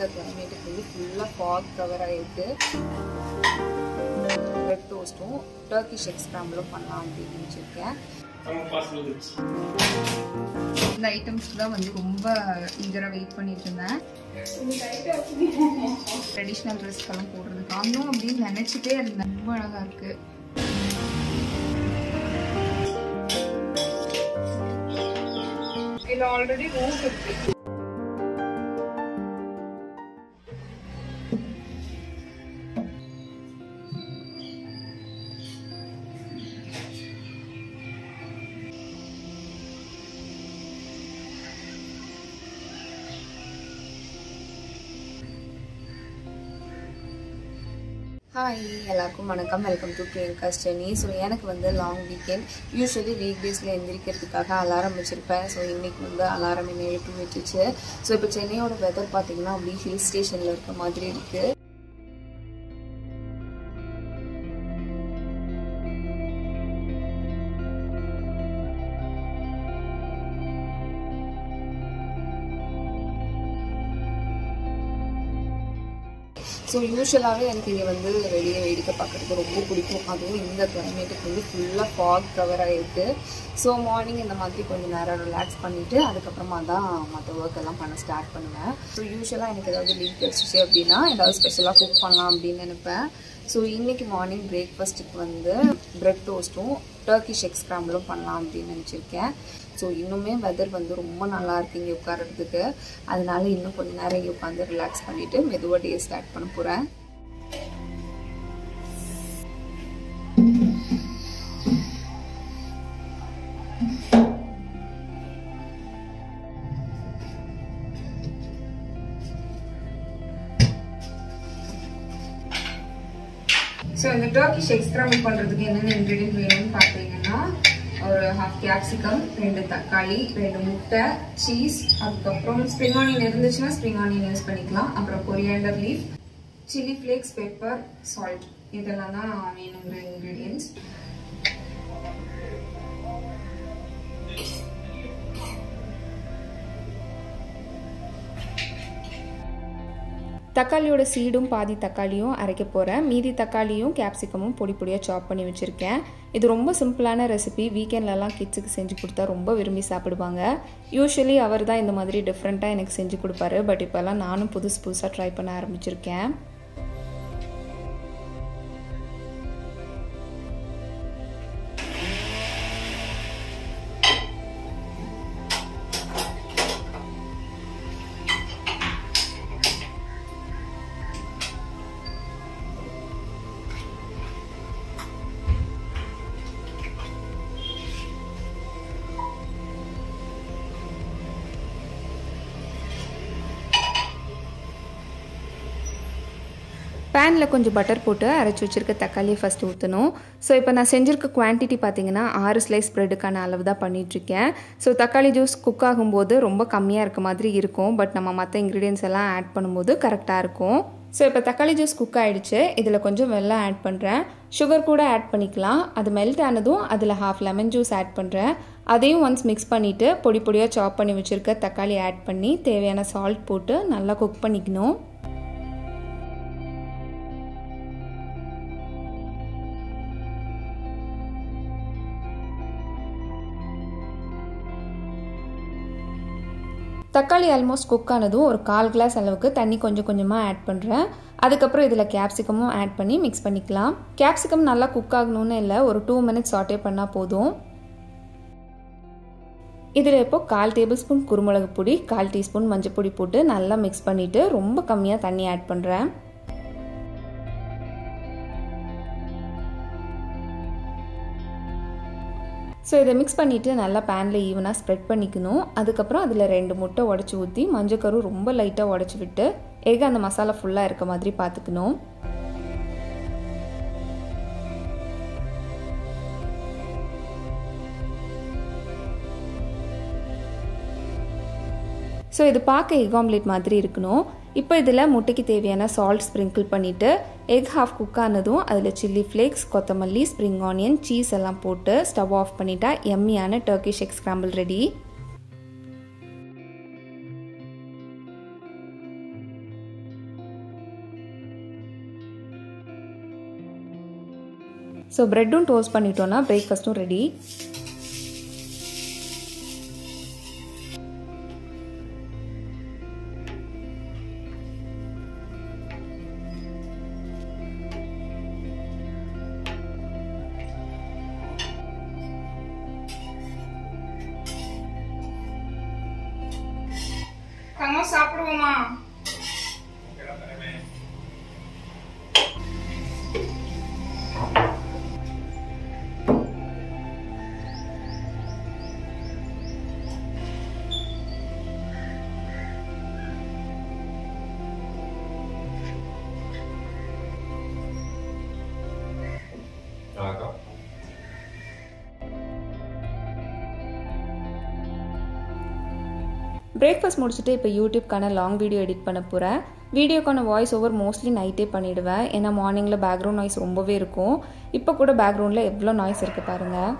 இந்த கிளைமேட்டுக்கு வந்து ஃபுல்லாக ஃபாக் கவர் ஆகிருக்கு. பிரெட் டோஸ்ட்டும் டர்க்கிஷ் எக் ஸ்க்ராம்பிளும் பண்ணலாம் அப்படின்னு வச்சுருக்கேன். இந்த ஐட்டம்ஸ்க்கு தான் வந்து ரொம்ப ஈகராக வெயிட் பண்ணிட்டு இருந்தேன். ட்ரெடிஷ்னல் ட்ரெஸ்க்கெல்லாம் போடுறது காணும் அப்படின்னு நினச்சிட்டே இருந்தேன். ரொம்ப அழகாக இருக்குது. இதில் ஆல்ரெடி ரூட் இருக்குது. ஹாய் எல்லாருக்கும் வணக்கம். Welcome to Priyanka's journey. So எனக்கு வந்து லாங் வீக்கெண்ட். யூஸ்வலி வீக் டேஸில் எந்திரிக்கிறதுக்காக அலாரம் வச்சுருப்பேன். ஸோ இன்றைக்கி வந்து அலாரம் என்ன எழுப்பி வச்சுச்சு. ஸோ இப்போ சென்னையோட வெதர் பார்த்திங்கன்னா அப்படியே ஹில் ஸ்டேஷனில் இருக்க மாதிரி இருக்குது. ஸோ யூஸ்வலாகவே எனக்கு இங்கே வந்து வெளியே வேடிக்கை பார்க்குறது ரொம்ப பிடிக்கும். அதுவும் இந்த கிளைமேட்டுக்கு வந்து ஃபுல்லாக ஃபாக் கவர் ஆகிருக்கு. ஸோ மார்னிங் இந்த மாதிரி கொஞ்சம் நேரம் ரிலாக்ஸ் பண்ணிவிட்டு அதுக்கப்புறமா தான் மற்ற ஒர்க் எல்லாம் பண்ண ஸ்டார்ட் பண்ணுவேன். ஸோ யூஸ்வலாக எனக்கு ஏதாவது லீவ் கிடச்சிச்சு அப்படின்னா ஏதாவது ஸ்பெஷலாக குக் பண்ணலாம் அப்படின்னு நினைப்பேன். ஸோ இன்றைக்கி மார்னிங் பிரேக்ஃபாஸ்ட்டுக்கு வந்து பிரெட் டோஸ்ட்டும் டர்க்கிஷ் எக் ஸ்க்ராம்பிளும் பண்ணலாம் அப்படின்னு நினச்சிருக்கேன். ஸோ இன்னுமே வெதர் வந்து ரொம்ப நல்லா இருக்குது இங்கே உட்காரத்துக்கு. அதனால இன்னும் கொஞ்சம் நேரம் இங்கே உட்காந்து ரிலாக்ஸ் பண்ணிவிட்டு மெதுவாக டே ஸ்டார்ட் பண்ண போகிறேன். ஸோ இந்த டர்க்கிஷ் எக் ஸ்க்ராம்பிள் பண்ணுறதுக்கு என்னென்ன இன்க்ரீடியன்ட் வேணும்னு பார்த்தீங்கன்னா ஒரு ஹாஃப் கேப்சிகம், 2 தக்காளி, 2 முட்டை, சீஸ், அதுக்கப்புறம் ஸ்ப்ரிங் ஆனியன் இருந்துச்சுன்னா ஸ்ப்ரிங் ஆனியன் யூஸ் பண்ணிக்கலாம். அப்புறம் coriander leaf, chilli flakes, pepper, salt, இதெல்லாம் தான் வேணுங்கிற இன்க்ரீடியன்ட்ஸ். தக்காளியோட சீடும் பாதி தக்காளியும் அரைக்க போகிறேன். மீதி தக்காளியும் கேப்சிகமும் பொடி பொடியாக சாப் பண்ணி வச்சுருக்கேன். இது ரொம்ப சிம்பிளான ரெசிபி. வீக்கெண்ட்லலாம் கிட்ஸுக்கு செஞ்சு கொடுத்தா ரொம்ப விரும்பி சாப்பிடுவாங்க. யூஸ்வலி அவர் தான் இந்த மாதிரி டிஃப்ரெண்ட்டாக எனக்கு செஞ்சு கொடுப்பாரு. பட் இப்போல்லாம் நானும் புதுசாக ட்ரை பண்ண ஆரம்பிச்சிருக்கேன். பேனில் கொஞ்சம் பட்டர் போட்டு அரைச்சி வச்சுருக்க தக்காளியை ஃபஸ்ட்டு ஊற்றணும். ஸோ இப்போ நான் செஞ்சுருக்க குவான்டிட்டி பார்த்திங்கன்னா 6 ஸ்லைஸ் ப்ரெட்டுக்கான அளவு தான் பண்ணிகிட்ருக்கேன். ஸோ தக்காளி ஜூஸ் குக் ஆகும்போது ரொம்ப கம்மியாக இருக்க மாதிரி இருக்கும். பட் நம்ம மற்ற இன்க்ரீடியன்ஸ் எல்லாம் ஆட் பண்ணும்போது கரெக்டாக இருக்கும். ஸோ இப்போ தக்காளி ஜூஸ் குக் ஆகிடுச்சு. இதில் கொஞ்சம் வெல்லம் ஆட் பண்ணுறேன். சுகர் கூட ஆட் பண்ணிக்கலாம். அது மெல்ட் ஆனதும் அதில் ஹாஃப் லெமன் ஜூஸ் ஆட் பண்ணுறேன். அதையும் ஒன்ஸ் மிக்ஸ் பண்ணிவிட்டு பொடி பொடியாக சாப் பண்ணி வச்சுருக்க தக்காளி ஆட் பண்ணி தேவையான சால்ட் போட்டு நல்லா குக் பண்ணிக்கணும். தக்காளி ஆல்மோஸ்ட் குக் ஆனதும் ஒரு 1/4 கிளாஸ் அளவுக்கு தண்ணி கொஞ்சம் கொஞ்சமாக ஆட் பண்ணுறேன். அதுக்கப்புறம் இதில் கேப்சிகமும் ஆட் பண்ணி மிக்ஸ் பண்ணிக்கலாம். கேப்சிகம் நல்லா குக் ஆகணும்னு இல்லை, ஒரு 2 மினிட்ஸ் சாட்டே பண்ணால் போதும். இதில் இப்போது 1/4 டேபிள் ஸ்பூன் குருமிளகு பொடி, 1/4 டீஸ்பூன் மஞ்சள் பொடி போட்டு நல்லா மிக்ஸ் பண்ணிவிட்டு ரொம்ப கம்மியாக தண்ணி ஆட் பண்ணுறேன். ஸோ இதை மிக்ஸ் பண்ணிவிட்டு நல்லா பேனில் ஈவனாக ஸ்ப்ரெட் பண்ணிக்கணும். அதுக்கப்புறம் அதில் 2 முட்டை உடச்சி ஊற்றி மஞ்சக்கரு ரொம்ப லைட்டாக உடச்சி விட்டு எக் அந்த மசாலா ஃபுல்லாக இருக்க மாதிரி பார்த்துக்கணும். ஸோ இது பார்க்க எக் ஆம்லேட் மாதிரி இருக்கணும். இப்போ இதில் முட்டைக்கு தேவையான சால்ட் ஸ்ப்ரிங்கிள் பண்ணிவிட்டு எக் ஹாஃப் குக் ஆனதும் அதில் சில்லி ஃப்ளேக்ஸ், கொத்தமல்லி, ஸ்ப்ரிங் ஆனியன், சீஸ் எல்லாம் போட்டு ஸ்டவ் ஆஃப் பண்ணிட்டா எம்மியான Turkish egg scramble ready. So ப்ரெட்டும் டோஸ்ட் பண்ணிட்டோன்னா பிரேக்ஃபாஸ்ட்டும் ரெடி. சாப்பிடுவோமா? பிரேக்ஃபாஸ்ட் முடிச்சுட்டு இப்போ யூடியூப்க்கான லாங் வீடியோ எடிட் பண்ண போகிறேன். வீடியோக்கான வாய்ஸ் ஓவர் மோஸ்ட்லி நைட்டே பண்ணிவிடுவேன். ஏன்னா மார்னிங்கில் பேக்ரவுண்ட் நாய்ஸ் ரொம்பவே இருக்கும். இப்போ கூட பேக்ரவுண்டில் எவ்வளோ நாய்ஸ் இருக்குது பாருங்கள்.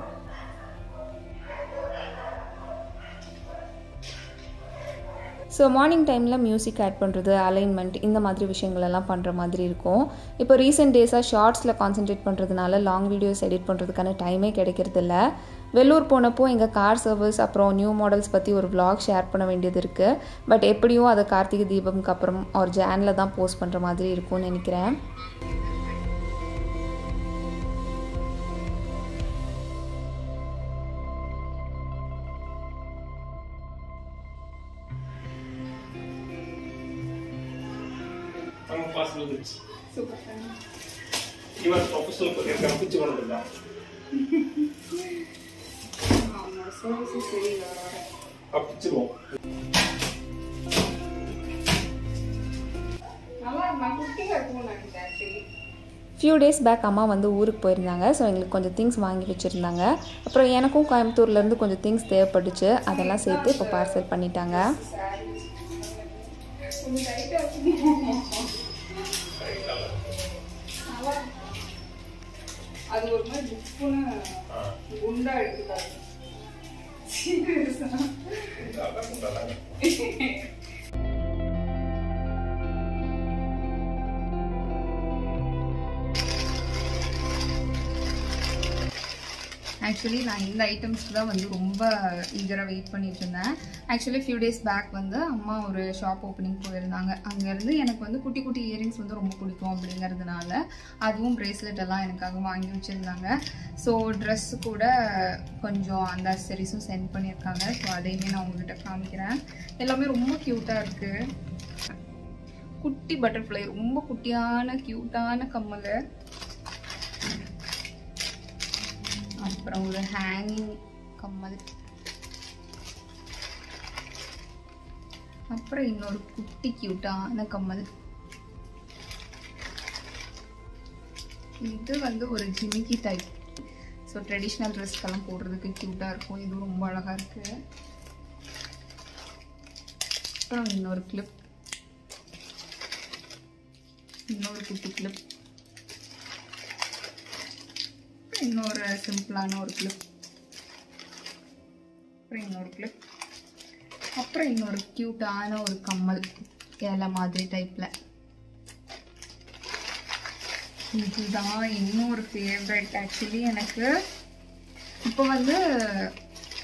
ஸோ மார்னிங் டைமில் மியூசிக் ஆட் பண்ணுறது, அலைன்மெண்ட் இந்த மாதிரி விஷயங்களெல்லாம் பண்ணுற மாதிரி இருக்கும். இப்போ ரீசெண்ட் டேஸாக ஷார்ட்ஸில் கான்சென்ட்ரேட் பண்ணுறதுனால லாங் வீடியோஸ் எடிட் பண்ணுறதுக்கான டைமே கிடைக்கிறதில்ல. வெள்ளூர் போனப்போ எங்கள் கார் சர்வீஸ் அப்புறம் நியூ மாடல்ஸ் பற்றி ஒரு விளாக் ஷேர் பண்ண வேண்டியது இருக்குது. பட் எப்படியும் அதை கார்த்திகை தீபம்க்கு அப்புறம் ஒரு ஜானில் தான் போஸ்ட் பண்ணுற மாதிரி இருக்கும்னு நினைக்கிறேன். Super. You are professional picture பண்ணல. ஆமா, சர்வீஸ் சரியா அப்பிச்சுவோம். நல்லா நான் குட்டியா இருக்கும்னு நினைச்சேன் actually. ஃபியூ டேஸ் பேக் அம்மா வந்து ஊருக்கு போயிருந்தாங்க. ஸோ எங்களுக்கு கொஞ்சம் திங்ஸ் வாங்கி வச்சுருந்தாங்க. அப்புறம் எனக்கும் கோயம்புத்தூர்லேருந்து கொஞ்சம் திங்ஸ் தேவைப்பட்டுச்சு. அதெல்லாம் சேர்த்து இப்போ பார்சல் பண்ணிட்டாங்க. அது ஒரு மாதிரி புக்குன்னு குண்டா எடுத்துட்டாங்க. சீரியஸா ஆக்சுவலி நான் இந்த ஐட்டம்ஸ்க்கு தான் வந்து ரொம்ப ஈகராக வெயிட் பண்ணிட்டு இருந்தேன். ஆக்சுவலி ஃபியூ டேஸ் பேக் வந்து அம்மா ஒரு ஷாப் ஓப்பனிங் போயிருந்தாங்க. அங்கேருந்து எனக்கு வந்து குட்டி குட்டி இயரிங்ஸ் வந்து ரொம்ப பிடிக்கும் அப்படிங்கிறதுனால அதுவும் ப்ரேஸ்லெட் எல்லாம் எனக்காக வாங்கி வச்சுருந்தாங்க. ஸோ ட்ரெஸ்ஸு கூட கொஞ்சம் அந்த அக்சசரிஸும் சென்ட் பண்ணியிருக்காங்க. ஸோ அதையுமே நான் உங்ககிட்ட காமிக்கிறேன். எல்லாமே ரொம்ப க்யூட்டாக இருக்குது. குட்டி பட்டர்ஃப்ளை, ரொம்ப குட்டியான க்யூட்டான கம்மல், அப்புறம் ஒரு ஹேங்கிங் கம்மல், அப்புறம் இன்னொரு குட்டி கியூட்டான கம்மல். இது வந்து ஒரு ஜிமிக்கி டைப். ஸோ ட்ரெடிஷ்னல் ட்ரெஸ்க்கெல்லாம் போடுறதுக்கு க்யூட்டாக இருக்கும். இது ரொம்ப அழகாக இருக்குது. அப்புறம் இன்னொரு கிளிப், இன்னொரு குட்டி கிளிப், இன்னொரு சிம்பிளான ஒரு கிளிப், அப்புறம் இன்னொரு கிளிப், அப்புறம் இன்னொரு க்யூட்டான ஒரு கம்மல் ஏலை மாதிரி டைப்பில். இதுதான் இன்னொரு ஃபேவரட். ஆக்சுவலி எனக்கு இப்போ வந்து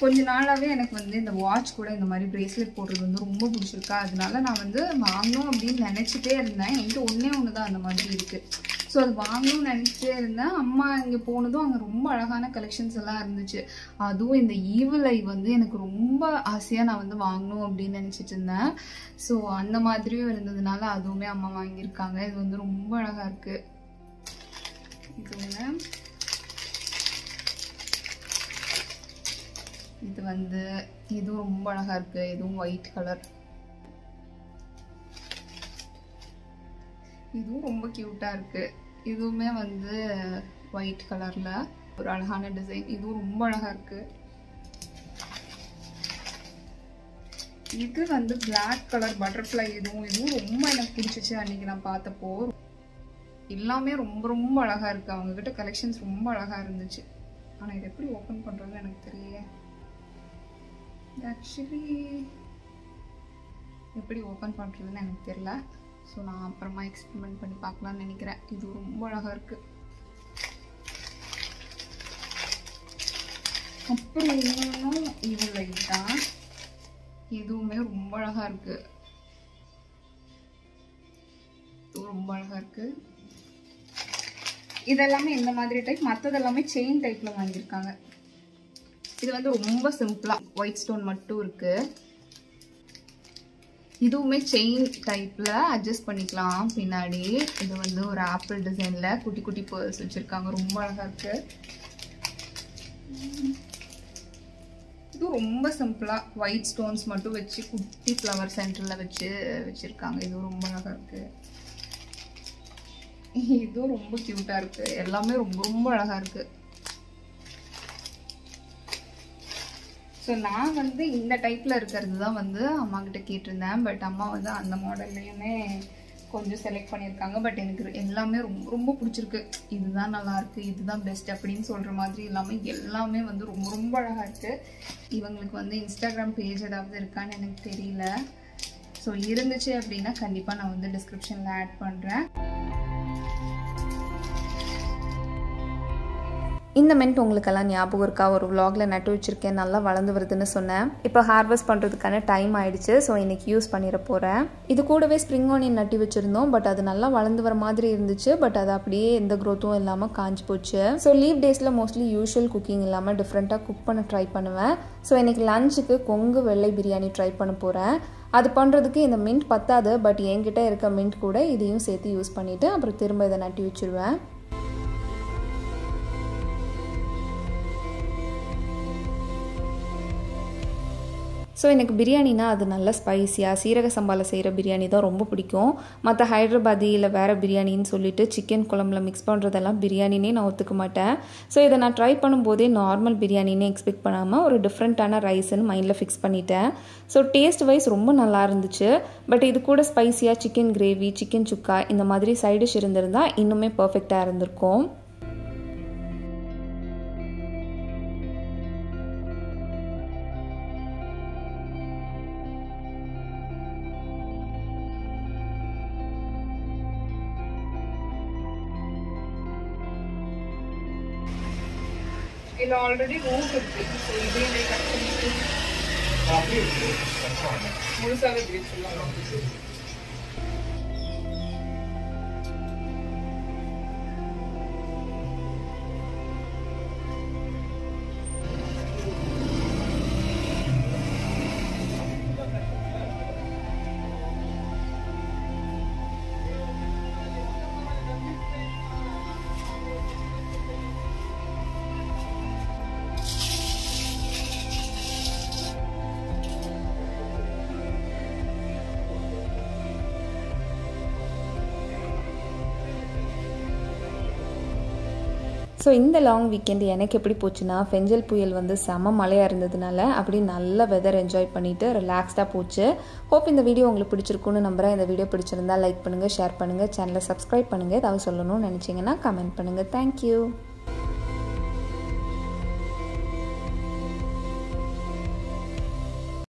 கொஞ்ச நாளாகவே எனக்கு வந்து இந்த வாட்ச் கூட இந்த மாதிரி ப்ரேஸ்லெட் போடுறது வந்து ரொம்ப பிடிச்சிருக்கா. அதனால நான் வந்து வாங்கணும் அப்படின்னு நினச்சிட்டே இருந்தேன். என்கிட்ட ஒன்று தான் அந்த மாதிரி இருக்குது. ஸோ அது வாங்கணும்னு நினச்சிட்டே இருந்தேன். அம்மா இங்கே போனதும் அங்கே ரொம்ப அழகான கலெக்ஷன்ஸ் எல்லாம் இருந்துச்சு. அதுவும் இந்த ஈவில் ஐ வந்து எனக்கு ரொம்ப ஆசையாக நான் வந்து வாங்கணும் அப்படின்னு நினச்சிட்டு இருந்தேன். ஸோ அந்த மாதிரியும் இருந்ததுனால அதுவுமே அம்மா வாங்கியிருக்காங்க. இது வந்து ரொம்ப அழகாக இருக்குது. இது வந்து இதுவும் ரொம்ப அழகாக இருக்குது. இதுவும் ஒயிட் கலர். இதுவும் ரொம்ப க்யூட்டாக இருக்குது. இதுவுமே வந்து ஒயிட் கலரில் ஒரு அழகான டிசைன். இதுவும் ரொம்ப அழகாக இருக்குது. இது வந்து பிளாக் கலர் பட்டர்ஃப்ளை. இதுவும் ரொம்ப எனக்கு பிடிச்சிச்சு அன்றைக்கி நான் பார்த்தப்போ. எல்லாமே ரொம்ப ரொம்ப அழகாக இருக்குது. அவங்கக்கிட்ட கலெக்ஷன்ஸ் ரொம்ப அழகாக இருந்துச்சு. ஆனால் இது எப்படி ஓப்பன் பண்ணுறதுன்னு எனக்கு தெரியல. ஆக்சுவலி எப்படி ஓப்பன் பண்ணுறதுன்னு எனக்கு தெரியல. ஸோ நான் அப்புறமா எக்ஸ்பெரிமெண்ட் பண்ணி பார்க்கலான்னு நினைக்கிறேன். இது ரொம்ப அழகாக இருக்குது. அப்புறம் இன்னொன்னும் இது லைட் தான். இதுவுமே ரொம்ப அழகா இருக்கு. ரொம்ப அழகா இருக்கு. இதெல்லாமே இந்த மாதிரி டைப். மற்றதெல்லாமே செயின் டைப்ல வாங்கியிருக்காங்க. இது வந்து ரொம்ப சிம்பிளா ஒயிட் ஸ்டோன் மட்டும் இருக்கு. இதுவுமே செயின் டைப்ல அட்ஜஸ்ட் பண்ணிக்கலாம் பின்னாடி. இது வந்து ஒரு ஆப்பிள் டிசைன்ல குட்டி குட்டி பேர்ல்ஸ் வச்சிருக்காங்க. ரொம்ப அழகா இருக்கு. இது ரொம்ப சிம்பிளா ஒயிட் ஸ்டோன்ஸ் மட்டும் வச்சு குட்டி ஃப்ளவர் சென்டர்ல வச்சிருக்காங்க. இது ரொம்ப அழகா இருக்கு. இதுவும் ரொம்ப கியூட்டா இருக்கு. எல்லாமே ரொம்ப ரொம்ப அழகா இருக்கு. ஸோ நான் வந்து இந்த டைப்ல இருக்கிறது தான் வந்து அம்மா கிட்ட கேட்டிருந்தேன். பட் அம்மா வந்து அந்த மாடல்லையுமே கொஞ்சம் செலக்ட் பண்ணியிருக்காங்க. பட் எனக்கு எல்லாமே ரொம்ப ரொம்ப பிடிச்சிருக்கு. இதுதான் நல்லா இருக்கு, இதுதான் பெஸ்ட் அப்படின்னு சொல்ற மாதிரி எல்லாமே வந்து ரொம்ப ரொம்ப அழகா இருக்கு. இவங்களுக்கு வந்து இன்ஸ்டாகிராம் பேஜ் ஏதாவது இருக்கான்னு எனக்கு தெரியல. ஸோ இருந்துச்சு அப்படின்னா கண்டிப்பா நான் வந்து டிஸ்கிரிப்ஷன்ல ஆட் பண்றேன். இந்த மின்ட் உங்களுக்கெல்லாம் ஞாபகம் இருக்கா? ஒரு vlogல நட்டு வச்சுருக்கேன், நல்லா வளர்ந்து வருதுன்னு சொன்னேன். இப்போ ஹார்வெஸ்ட் பண்ணுறதுக்கான டைம் ஆயிடுச்சு. ஸோ இன்றைக்கி யூஸ் பண்ணிட போகிறேன். இது கூடவே ஸ்ப்ரிங் ஆனியன் நட்டி வச்சுருந்தோம். பட் அது நல்லா வளர்ந்து வர மாதிரி இருந்துச்சு. பட் அது அப்படியே எந்த க்ரோத்தும் இல்லாமல் காஞ்சி போச்சு. ஸோ லீவ் டேஸில் மோஸ்ட்லி யூஷுவல் குக்கிங் இல்லாமல் டிஃப்ரெண்ட்டாக குக் பண்ண ட்ரை பண்ணுவேன். ஸோ இன்றைக்கி லஞ்சுக்கு கொங்கு வெள்ளை பிரியாணி ட்ரை பண்ண போகிறேன். அது பண்ணுறதுக்கு இந்த மின்ட் பத்தாது. பட் என்கிட்ட இருக்க மின்ட் கூட இதையும் சேர்த்து யூஸ் பண்ணிவிட்டு அப்புறம் திரும்ப இதை நட்டி வச்சுருவேன். ஸோ எனக்கு பிரியாணினா அது நல்ல ஸ்பைஸியாக சீரக சம்பாவில் செய்கிற பிரியாணி தான் ரொம்ப பிடிக்கும். மற்ற ஹைதராபாதி இல்லை வேறு பிரியாணின்னு சொல்லிட்டு சிக்கன் குழம்புல மிக்ஸ் பண்ணுறதெல்லாம் பிரியாணினே நான் ஒத்துக்க மாட்டேன். ஸோ இதை நான் ட்ரை பண்ணும்போதே நார்மல் பிரியாணின்னு எக்ஸ்பெக்ட் பண்ணாமல் ஒரு டிஃப்ரெண்ட்டான ரைஸ்ன்னு மைண்டில் ஃபிக்ஸ் பண்ணிட்டேன். ஸோ டேஸ்ட் வைஸ் ரொம்ப நல்லா இருந்துச்சு. பட் இது கூட ஸ்பைஸியாக சிக்கன் கிரேவி, சிக்கன் சுக்கா இந்த மாதிரி சைட் டிஷ் இருந்திருந்தால் இன்னுமே பர்ஃபெக்டாக இருந்திருக்கும். இதுல ஆல்ரெடி ரூட் இருக்கு. ஸோ இதே கட் பண்ணிட்டு முழுசாவே பிரிச்சுடலாம். ஸோ இந்த லாங் வீக்கெண்ட் எனக்கு எப்படி போச்சுன்னா, ஃபெஞ்சல் புயல் வந்து செம மழையாக இருந்ததுனால அப்படி நல்ல வெதர் என்ஜாய் பண்ணிவிட்டு ரிலாக்ஸ்டாக போச்சு. ஹோப் இந்த வீடியோ உங்களுக்கு பிடிச்சிருக்குன்னு நம்புகிறேன். இந்த வீடியோ பிடிச்சிருந்தா லைக் பண்ணுங்கள், ஷேர் பண்ணுங்கள், சேனலை சப்ஸ்கிரைப் பண்ணுங்கள். ஏதாவது சொல்லணும்னு நினச்சிங்கன்னா கமெண்ட் பண்ணுங்கள். தேங்க்யூ.